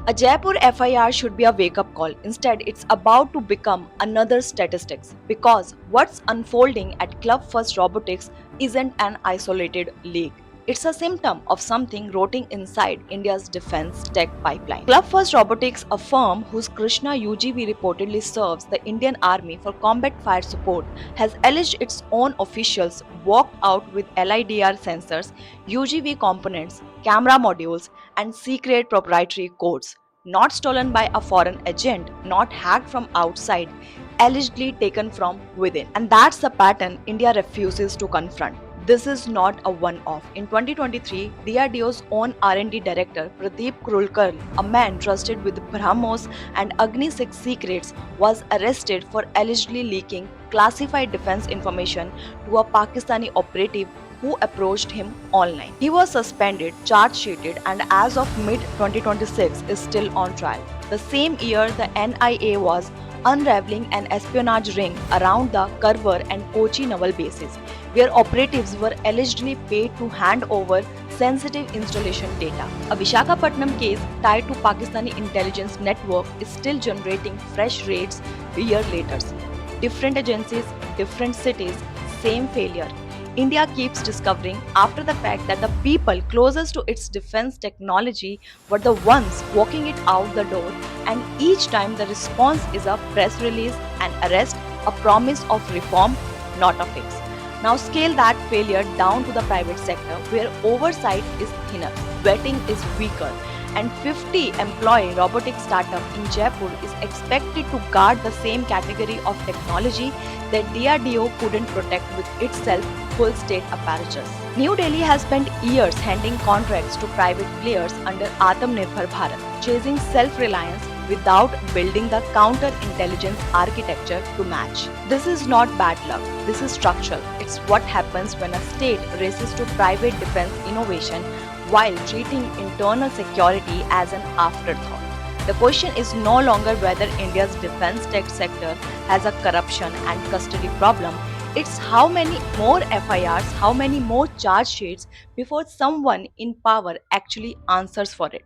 A Jaipur FIR should be a wake up call. Instead, it's about to become another statistics because what's unfolding at Club First Robotics isn't an isolated leak. It's a symptom of something rotting inside India's defense tech pipeline. Club First Robotics, a firm whose Krishna UGV reportedly serves the Indian Army for combat fire support, has alleged its own officials walked out with LIDR sensors, UGV components, camera modules, and secret proprietary codes, not stolen by a foreign agent, not hacked from outside, allegedly taken from within. And that's the pattern India refuses to confront. This is not a one-off. In 2023, DRDO's own R&D director Pradeep Krulkar, a man trusted with BrahMos and Agni 6 secrets, was arrested for allegedly leaking classified defense information to a Pakistani operative who approached him online. He was suspended, charge sheeted, and as of mid 2026 is still on trial. The same year, the NIA was unraveling an espionage ring around the Karwar and Kochi naval bases, where operatives were allegedly paid to hand over sensitive installation data. A Vishakhapatnam case tied to Pakistani intelligence network is still generating fresh raids a year later. Different agencies, different cities, same failure. India keeps discovering after the fact that the people closest to its defense technology were the ones walking it out the door, and each time the response is a press release, an arrest, a promise of reform, not a fix. Now scale that failure down to the private sector where oversight is thinner, vetting is weaker, and 50-employee robotic startup in Jaipur is expected to guard the same category of technology that DRDO couldn't protect with itself full state apparatus. New Delhi has spent years handing contracts to private players under Atmanirbhar Bharat, chasing self-reliance without building the counter-intelligence architecture to match. This is not bad luck, this is structural. It's what happens when a state races to private defense innovation while treating internal security as an afterthought. The question is no longer whether India's defense tech sector has a corruption and custody problem. It's how many more FIRs, how many more charge sheets before someone in power actually answers for it.